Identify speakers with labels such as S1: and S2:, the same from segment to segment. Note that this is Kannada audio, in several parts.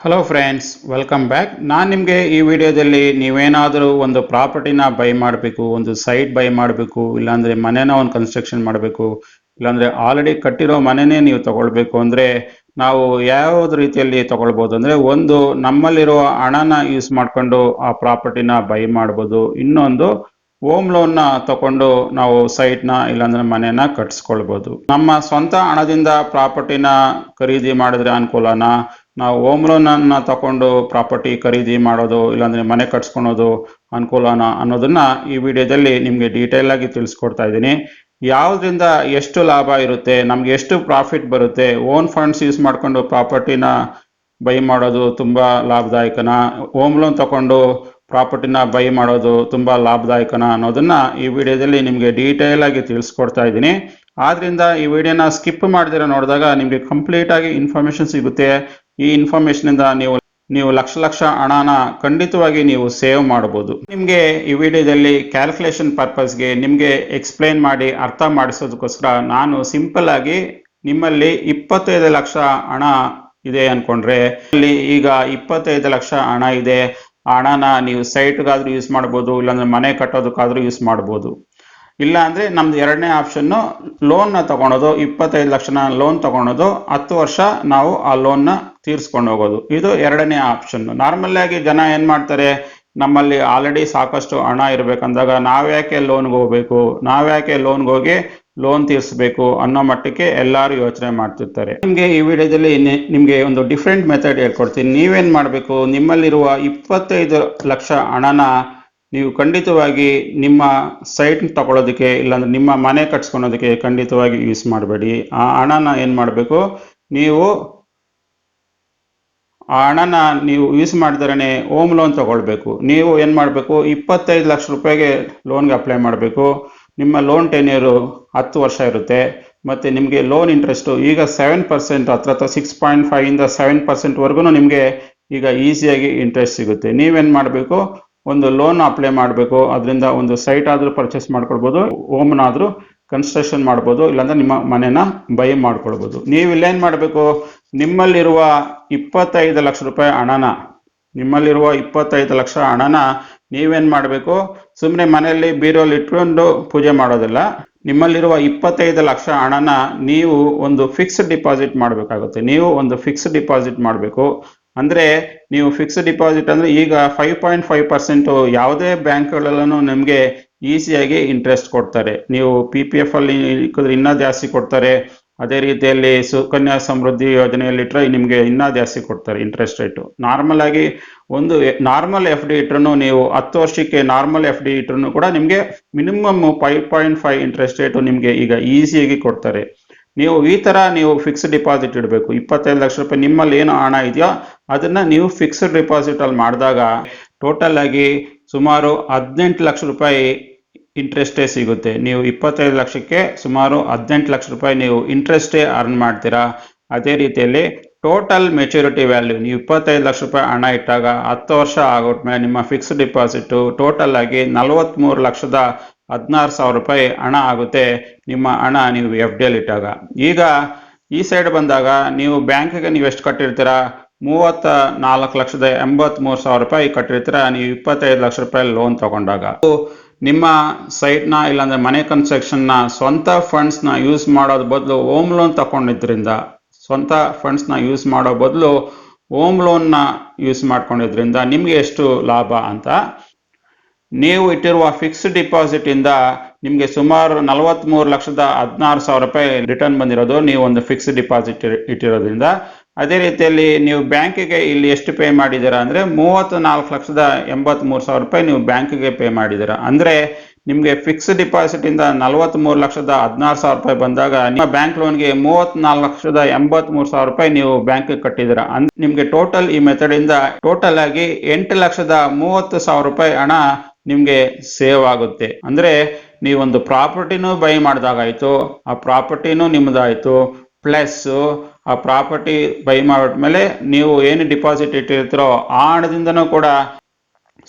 S1: Hello friends, welcome back. ನಾನು ನಿಮಗೆ ಈ ವಿಡಿಯೋದಲ್ಲಿ ನೀವೇನಾದರೂ ಒಂದು ಪ್ರಾಪರ್ಟಿನ ಬೈ ಮಾಡಬೇಕು, ಒಂದು ಸೈಟ್ ಬೈ ಮಾಡಬೇಕು, ಇಲ್ಲಾಂದರೆ ಮನೆನ ಒಂದು ಕನ್ಸ್ಟ್ರಕ್ಷನ್ ಮಾಡಬೇಕು, ಇಲ್ಲಾಂದರೆ ಆಲ್ರೆಡಿ ಕಟ್ಟಿರೋ ಮನೆನೇ ನೀವು ತಗೊಳ್ಬೇಕು ಅಂದರೆ ನಾವು ಯಾವ್ದು ರೀತಿಯಲ್ಲಿ ತಗೊಳ್ಬೋದು ಅಂದರೆ, ಒಂದು ನಮ್ಮಲ್ಲಿರುವ ಹಣನ ಯೂಸ್ ಮಾಡಿಕೊಂಡು ಆ ಪ್ರಾಪರ್ಟಿನ ಬೈ ಮಾಡ್ಬೋದು. ಇನ್ನೊಂದು ಹೋಮ್ ಲೋನ್ನ ತಗೊಂಡು ನಾವು ಸೈಟ್ನ ಇಲ್ಲಾಂದ್ರೆ ಮನೆನ ಕಟ್ಸ್ಕೊಳ್ಬೋದು. ನಮ್ಮ ಸ್ವಂತ ಹಣದಿಂದ ಪ್ರಾಪರ್ಟಿನ ಖರೀದಿ ಮಾಡಿದ್ರೆ ಅನುಕೂಲನಾ, ನಾವು ಹೋಮ್ ಲೋನ್ ಅನ್ನ ತಗೊಂಡು ಪ್ರಾಪರ್ಟಿ ಖರೀದಿ ಮಾಡೋದು ಇಲ್ಲಾಂದ್ರೆ ಮನೆ ಕಟ್ಸ್ಕೊಳೋದು ಅನುಕೂಲನಾ ಅನ್ನೋದನ್ನ ಈ ವಿಡಿಯೋದಲ್ಲಿ ನಿಮ್ಗೆ ಡೀಟೇಲ್ ಆಗಿ ತಿಳಿಸ್ಕೊಡ್ತಾ ಇದ್ದೀನಿ. ಯಾವ್ದ್ರಿಂದ ಎಷ್ಟು ಲಾಭ ಇರುತ್ತೆ, ನಮ್ಗೆ ಎಷ್ಟು ಪ್ರಾಫಿಟ್ ಬರುತ್ತೆ, ಓನ್ ಫಂಡ್ಸ್ ಯೂಸ್ ಮಾಡ್ಕೊಂಡು ಪ್ರಾಪರ್ಟಿನ ಬೈ ಮಾಡೋದು ತುಂಬಾ ಲಾಭದಾಯಕನಾ, ಹೋಮ್ ಲೋನ್ ತಗೊಂಡು ಪ್ರಾಪರ್ಟಿನ ಬೈ ಮಾಡೋದು ತುಂಬಾ ಲಾಭದಾಯಕನಾ ಅನ್ನೋದನ್ನ ಈ ವಿಡಿಯೋದಲ್ಲಿ ನಿಮ್ಗೆ ಡೀಟೇಲ್ ಆಗಿ ತಿಳಿಸ್ಕೊಡ್ತಾ ಇದ್ದೀನಿ. ಆದ್ರಿಂದ ಈ ವಿಡಿಯೋನ ಸ್ಕಿಪ್ ಮಾಡಿದಿರ ನೋಡಿದಾಗ ನಿಮ್ಗೆ ಕಂಪ್ಲೀಟ್ ಆಗಿ ಇನ್ಫಾರ್ಮೇಶನ್ ಸಿಗುತ್ತೆ. ಈ ಇನ್ಫಾರ್ಮೇಶನ್ ಇಂದ ನೀವು ಲಕ್ಷ ಹಣನ ಖಂಡಿತವಾಗಿ ನೀವು ಸೇವ್ ಮಾಡಬಹುದು. ನಿಮ್ಗೆ ಈ ವಿಡಿಯೋದಲ್ಲಿ ಕ್ಯಾಲ್ಕುಲೇಷನ್ ಪರ್ಪಸ್ಗೆ ನಿಮ್ಗೆ ಎಕ್ಸ್ಪ್ಲೈನ್ ಮಾಡಿ ಅರ್ಥ ಮಾಡಿಸೋದಕ್ಕೋಸ್ಕರ ನಾನು ಸಿಂಪಲ್ ಆಗಿ ನಿಮ್ಮಲ್ಲಿ 25 ಲಕ್ಷ ಹಣ ಇದೆ ಅನ್ಕೊಂಡ್ರೆ, ಅಲ್ಲಿ ಈಗ 25 ಲಕ್ಷ ಹಣ ಇದೆ, ಆ ಹಣನ ನೀವು ಸೈಟ್ಗಾದ್ರೂ ಯೂಸ್ ಮಾಡ್ಬೋದು, ಇಲ್ಲಾಂದ್ರೆ ಮನೆ ಕಟ್ಟೋದಕ್ಕಾದ್ರೂ ಯೂಸ್ ಮಾಡ್ಬೋದು. ಇಲ್ಲ ಅಂದ್ರೆ ನಮ್ದು ಎರಡನೇ ಆಪ್ಷನ್ ಲೋನ್ನ ತಗೊಳೋದು. 25 ಲಕ್ಷನ ಲೋನ್ ತಗೊಳೋದು, 10 ವರ್ಷ ನಾವು ಆ ಲೋನ್ನ ತೀರ್ಸ್ಕೊಂಡು ಹೋಗೋದು. ಇದು ಎರಡನೇ ಆಪ್ಷನ್. ನಾರ್ಮಲ್ ಆಗಿ ಜನ ಏನ್ ಮಾಡ್ತಾರೆ, ನಮ್ಮಲ್ಲಿ ಆಲ್ರೆಡಿ ಸಾಕಷ್ಟು ಹಣ ಇರ್ಬೇಕಂದಾಗ ನಾವ್ಯಾಕೆ ಲೋನ್ಗೆ ಹೋಗ್ಬೇಕು, ನಾವ್ಯಾಕೆ ಲೋನ್ಗೆ ಹೋಗಿ ಲೋನ್ ತೀರಿಸಬೇಕು ಅನ್ನೋ ಮಟ್ಟಕ್ಕೆ ಎಲ್ಲರೂ ಯೋಚನೆ ಮಾಡ್ತಿರ್ತಾರೆ. ನಿಮ್ಗೆ ಈ ವಿಡಿಯೋದಲ್ಲಿ ನಿಮ್ಗೆ ಒಂದು ಡಿಫ್ರೆಂಟ್ ಮೆಥಡ್ ಹೇಳ್ಕೊಡ್ತೀನಿ. ನೀವೇನ್ ಮಾಡ್ಬೇಕು, ನಿಮ್ಮಲ್ಲಿರುವ 25 ಲಕ್ಷ ಹಣನ ನೀವು ಖಂಡಿತವಾಗಿ ನಿಮ್ಮ ಸೈಟ್ ತಗೊಳ್ಳೋದಕ್ಕೆ ಇಲ್ಲಾಂದ್ರೆ ನಿಮ್ಮ ಮನೆ ಕಟ್ಸ್ಕೊಳೋದಕ್ಕೆ ಖಂಡಿತವಾಗಿ ಯೂಸ್ ಮಾಡಬೇಡಿ. ಆ ಹಣನ ಏನ್ ಮಾಡಬೇಕು, ನೀವು ಆ ಹಣನ ನೀವು ಯೂಸ್ ಮಾಡಿದ್ರೆ ಹೋಮ್ ಲೋನ್ ತಗೊಳ್ಬೇಕು. ನೀವು ಏನ್ ಮಾಡಬೇಕು, 25 ಲಕ್ಷ ರೂಪಾಯಿಗೆ ಲೋನ್ಗೆ ಅಪ್ಲೈ ಮಾಡಬೇಕು. ನಿಮ್ಮ ಲೋನ್ ಟೆನ್ಯೂರ್ 10 ವರ್ಷ ಇರುತ್ತೆ. ಮತ್ತೆ ನಿಮಗೆ ಲೋನ್ ಇಂಟ್ರೆಸ್ಟ್ ಈಗ 7%, ಹತ್ರ 6.5 ಇಂದ 7% ವರೆಗೂ ನಿಮಗೆ ಈಗ ಈಸಿಯಾಗಿ ಇಂಟ್ರೆಸ್ಟ್ ಸಿಗುತ್ತೆ. ನೀವೇನ್ ಮಾಡಬೇಕು, ಒಂದು ಲೋನ್ ಅಪ್ಲೈ ಮಾಡಬೇಕು. ಅದರಿಂದ ಒಂದು ಸೈಟ್ ಆದ್ರೂ ಪರ್ಚೇಸ್ ಮಾಡ್ಕೊಳ್ಬೋದು, ಹೋಮ್ನಾದ್ರೂ ಕನ್ಸ್ಟ್ರಕ್ಷನ್ ಮಾಡ್ಬೋದು, ಇಲ್ಲಾಂದ್ರೆ ನಿಮ್ಮ ಮನೆನ ಬೈ ಮಾಡ್ಕೊಳ್ಬೋದು. ನೀವು ಇಲ್ಲೇನ್ ಮಾಡಬೇಕು, ನಿಮ್ಮಲ್ಲಿರುವ 25 ಲಕ್ಷ ರೂಪಾಯಿ ಹಣನ, ನಿಮ್ಮಲ್ಲಿರುವ 25 ಲಕ್ಷ ಹಣನ ನೀವೇನ್ ಮಾಡಬೇಕು, ಸುಮ್ಮನೆ ಮನೆಯಲ್ಲಿ ಬೀರೋಲ್ಲಿ ಇಟ್ಕೊಂಡು ಪೂಜೆ ಮಾಡೋದಿಲ್ಲ. ನಿಮ್ಮಲ್ಲಿರುವ 25 ಲಕ್ಷ ಹಣನ ನೀವು ಒಂದು ಫಿಕ್ಸ್ಡ್ ಡಿಪಾಸಿಟ್ ಮಾಡಬೇಕಾಗುತ್ತೆ. ನೀವು ಒಂದು ಫಿಕ್ಸ್ಡ್ ಡಿಪಾಸಿಟ್ ಮಾಡಬೇಕು. ಅಂದ್ರೆ ನೀವು ಫಿಕ್ಸ್ಡ್ ಡಿಪಾಸಿಟ್ ಅಂದ್ರೆ ಈಗ 5.5% ಯಾವುದೇ ಬ್ಯಾಂಕ್ಗಳಲ್ಲೂ ನಿಮಗೆ ಈಸಿಯಾಗಿ ಇಂಟ್ರೆಸ್ಟ್ ಕೊಡ್ತಾರೆ. ನೀವು PPF ಅಲ್ಲಿ ಇನ್ನೂ ಜಾಸ್ತಿ ಕೊಡ್ತಾರೆ. ಅದೇ ರೀತಿಯಲ್ಲಿ ಸುಕನ್ಯಾ ಸಮೃದ್ಧಿ ಯೋಜನೆಯಲ್ಲಿ ಇಟ್ಟರೆ ನಿಮಗೆ ಇನ್ನೂ ಜಾಸ್ತಿ ಕೊಡ್ತಾರೆ ಇಂಟ್ರೆಸ್ಟ್ ರೇಟು. ನಾರ್ಮಲ್ ಆಗಿ ಒಂದು ನಾರ್ಮಲ್ FD ಇಟ್ರು, ನೀವು 10 ವರ್ಷಕ್ಕೆ ನಾರ್ಮಲ್ FD ಇಟ್ರು ಕೂಡ ನಿಮಗೆ ಮಿನಿಮಮ್ 5.5 ಇಂಟ್ರೆಸ್ಟ್ ರೇಟು ನಿಮಗೆ ಈಗ ಈಸಿಯಾಗಿ ಕೊಡ್ತಾರೆ. ನೀವು ಈ ತರ ನೀವು ಫಿಕ್ಸ್ಡ್ ಡಿಪಾಸಿಟ್ ಇಡಬೇಕು. 25 ಲಕ್ಷ ರೂಪಾಯಿ ನಿಮ್ಮಲ್ಲಿ ಏನು ಹಣ ಇದೆಯೋ ಅದನ್ನ ನೀವು ಫಿಕ್ಸ್ಡ್ ಡಿಪಾಸಿಟ್ ಅಲ್ಲಿ ಮಾಡಿದಾಗ ಟೋಟಲ್ ಆಗಿ ಸುಮಾರು 18 ಲಕ್ಷ ರೂಪಾಯಿ ಇಂಟ್ರೆಸ್ಟೇ ಸಿಗುತ್ತೆ. ನೀವು 25 ಲಕ್ಷಕ್ಕೆ ಸುಮಾರು 18 ಲಕ್ಷ ರೂಪಾಯಿ ನೀವು ಇಂಟ್ರೆಸ್ಟೇ ಅರ್ನ್ ಮಾಡ್ತೀರಾ. ಅದೇ ರೀತಿಯಲ್ಲಿ ಟೋಟಲ್ ಮೆಚುರಿಟಿ ವ್ಯಾಲ್ಯೂ, ನೀವು 25 ಲಕ್ಷ ರೂಪಾಯಿ ಹಣ ಇಟ್ಟಾಗ 10 ವರ್ಷ ಆಗೋಟ್ಮೇಲೆ ನಿಮ್ಮ ಫಿಕ್ಸ್ಡ್ ಡಿಪಾಸಿಟ್ ಟೋಟಲ್ ಆಗಿ 43,16,000 ರೂಪಾಯಿ ಹಣ ಆಗುತ್ತೆ. ನಿಮ್ಮ ಹಣ ನೀವು FD ಅಲ್ಲಿ ಇಟ್ಟಾಗ. ಈಗ ಈ ಸೈಡ್ ಬಂದಾಗ ನೀವು ಬ್ಯಾಂಕಿಗೆ ನೀವು ಎಷ್ಟು ಕಟ್ಟಿರ್ತೀರಾ, 34,83,000 ರೂಪಾಯಿ ಕಟ್ಟಿರ್ತೀರಾ ನೀವು 25 ಲಕ್ಷ ರೂಪಾಯಿ ಲೋನ್ ತಗೊಂಡಾಗ. ನಿಮ್ಮ ಸೈಟ್ನ ಇಲ್ಲಾಂದ್ರೆ ಮನೆ ಕನ್ಸ್ಟ್ರಕ್ಷನ್ನ ಸ್ವಂತ ಫಂಡ್ಸ್ನ ಯೂಸ್ ಮಾಡೋದ್ ಬದಲು ಹೋಮ್ ಲೋನ್ ತಗೊಂಡಿದ್ರಿಂದ, ಸ್ವಂತ ಫಂಡ್ಸ್ನ ಯೂಸ್ ಮಾಡೋ ಬದಲು ಹೋಮ್ ಲೋನ್ನ ಯೂಸ್ ಮಾಡ್ಕೊಂಡಿದ್ರಿಂದ ನಿಮ್ಗೆ ಎಷ್ಟು ಲಾಭ ಅಂತ, ನೀವು ಇಟ್ಟಿರುವ ಫಿಕ್ಸ್ಡ್ ಡಿಪಾಸಿಟ್ ಇಂದ ನಿಮಗೆ ಸುಮಾರು 43,16,000 ರೂಪಾಯಿ ರಿಟರ್ನ್ ಬಂದಿರೋದು ನೀವು ಒಂದು ಫಿಕ್ಸ್ಡ್ ಡಿಪಾಸಿಟ್ ಇಟ್ಟಿರೋದ್ರಿಂದ. ಅದೇ ರೀತಿಯಲ್ಲಿ ನೀವು ಬ್ಯಾಂಕಿಗೆ ಇಲ್ಲಿ ಎಷ್ಟು ಪೇ ಮಾಡಿದ್ದೀರಾ ಅಂದ್ರೆ 34,83,000 ರೂಪಾಯಿ ನೀವು ಬ್ಯಾಂಕಿಗೆ ಪೇ ಮಾಡಿದ್ದೀರಾ. ಅಂದ್ರೆ ನಿಮ್ಗೆ ಫಿಕ್ಸ್ಡ್ ಡಿಪಾಸಿಟ್ ಇಂದ 43,16,000 ರೂಪಾಯಿ ಬಂದಾಗ ನಿಮ್ಮ ಬ್ಯಾಂಕ್ ಲೋನ್ಗೆ 34,83,000 ರೂಪಾಯಿ ನೀವು ಬ್ಯಾಂಕ್ ಕಟ್ಟಿದ್ದೀರಾ. ಅಂದ್ರೆ ನಿಮ್ಗೆ ಟೋಟಲ್ ಈ ಮೆಥಡ್ ಇಂದ ಟೋಟಲ್ ಆಗಿ 8,30,30,000 ರೂಪಾಯಿ ಹಣ ನಿಮ್ಗೆ ಸೇವ್ ಆಗುತ್ತೆ. ಅಂದ್ರೆ ನೀವೊಂದು ಪ್ರಾಪರ್ಟಿನೂ ಬೈ ಮಾಡಿದಾಗಾಯ್ತು, ಆ ಪ್ರಾಪರ್ಟಿನೂ ನಿಮ್ದಾಯ್ತು, ಪ್ಲಸ್ ಆ ಪ್ರಾಪರ್ಟಿ ಬೈ ಮಾಡಿದ್ಮೇಲೆ ನೀವು ಏನು ಡಿಪಾಸಿಟ್ ಇಟ್ಟಿರ್ತೀರೋ ಆ ಹಣದಿಂದನೂ ಕೂಡ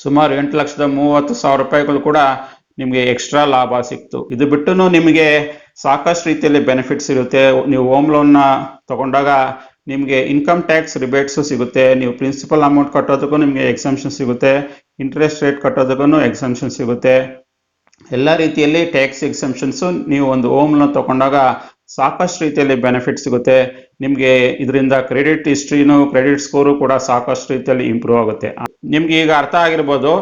S1: ಸುಮಾರು 8,30,000 ರೂಪಾಯಿಗಳು ಕೂಡ ನಿಮಗೆ ಎಕ್ಸ್ಟ್ರಾ ಲಾಭ ಸಿಕ್ತು. ಇದು ಬಿಟ್ಟು ನಿಮಗೆ ಸಾಕಷ್ಟು ರೀತಿಯಲ್ಲಿ ಬೆನಿಫಿಟ್ಸ್ ಇರುತ್ತೆ. ನೀವು ಹೋಮ್ ಲೋನ್ನ ತಗೊಂಡಾಗ ನಿಮಗೆ ಇನ್ಕಮ್ ಟ್ಯಾಕ್ಸ್ ರಿಬೇಟ್ಸು ಸಿಗುತ್ತೆ, ನೀವು ಪ್ರಿನ್ಸಿಪಲ್ ಅಮೌಂಟ್ ಕಟ್ಟೋದಕ್ಕೂ ನಿಮಗೆ ಎಕ್ಸಂಪ್ಷನ್ ಸಿಗುತ್ತೆ, ಇಂಟ್ರೆಸ್ಟ್ ರೇಟ್ ಕಟ್ಟೋದಕ್ಕೂ ಎಕ್ಸಂಪ್ಷನ್ ಸಿಗುತ್ತೆ. ಎಲ್ಲ ರೀತಿಯಲ್ಲಿ ಟ್ಯಾಕ್ಸ್ ಎಕ್ಸಂಪ್ಷನ್ಸು ನೀವು ಒಂದು ಹೋಮ್ ಲೋನ್ ತಗೊಂಡಾಗ ಸಾಕಷ್ಟು ರೀತಿಯಲ್ಲಿ ಬೆನಿಫಿಟ್ ಸಿಗುತ್ತೆ. ನಿಮಗೆ ಇದರಿಂದ ಕ್ರೆಡಿಟ್ ಹಿಸ್ಟ್ರಿನೂ ಕ್ರೆಡಿಟ್ ಸ್ಕೋರು ಕೂಡ ಸಾಕಷ್ಟು ರೀತಿಯಲ್ಲಿ ಇಂಪ್ರೂವ್ ಆಗುತ್ತೆ. ನಿಮ್ಗೆ ಈಗ ಅರ್ಥ ಆಗಿರ್ಬೋದು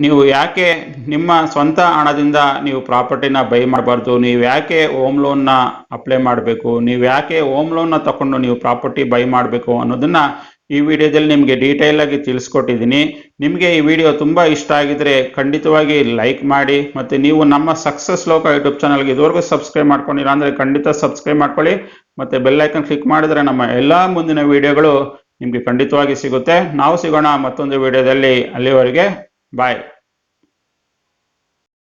S1: ನೀವು ಯಾಕೆ ನಿಮ್ಮ ಸ್ವಂತ ಹಣದಿಂದ ನೀವು ಪ್ರಾಪರ್ಟಿನ ಬೈ ಮಾಡಬಾರ್ದು, ನೀವು ಯಾಕೆ ಹೋಮ್ ಲೋನ್ನ ಅಪ್ಲೈ ಮಾಡಬೇಕು, ನೀವು ಯಾಕೆ ಹೋಮ್ ಲೋನ್ನ ತಗೊಂಡು ನೀವು ಪ್ರಾಪರ್ಟಿ ಬೈ ಮಾಡಬೇಕು ಅನ್ನೋದನ್ನ ಈ ವಿಡಿಯೋದಲ್ಲಿ ನಿಮಗೆ ಡೀಟೇಲ್ ಆಗಿ ತಿಳಿಸ್ಕೊಟ್ಟಿದ್ದೀನಿ. ನಿಮಗೆ ಈ ವಿಡಿಯೋ ತುಂಬ ಇಷ್ಟ ಆಗಿದ್ರೆ ಖಂಡಿತವಾಗಿ ಲೈಕ್ ಮಾಡಿ, ಮತ್ತು ನೀವು ನಮ್ಮ ಸಕ್ಸಸ್ ಲೋಕ ಯೂಟ್ಯೂಬ್ ಚಾನಲ್ಗೆ ಇದುವರೆಗೂ ಸಬ್ಸ್ಕ್ರೈಬ್ ಮಾಡ್ಕೊಂಡಿಲ್ಲ ಅಂದರೆ ಖಂಡಿತ ಸಬ್ಸ್ಕ್ರೈಬ್ ಮಾಡ್ಕೊಳ್ಳಿ, ಮತ್ತು ಬೆಲ್ ಐಕನ್ ಕ್ಲಿಕ್ ಮಾಡಿದರೆ ನಮ್ಮ ಎಲ್ಲ ಮುಂದಿನ ವಿಡಿಯೋಗಳು ನಿಮಗೆ ಖಂಡಿತವಾಗಿ ಸಿಗುತ್ತೆ. ನಾವು ಸಿಗೋಣ ಮತ್ತೊಂದು ವಿಡಿಯೋದಲ್ಲಿ, ಅಲ್ಲಿವರೆಗೆ ಬಾಯ್.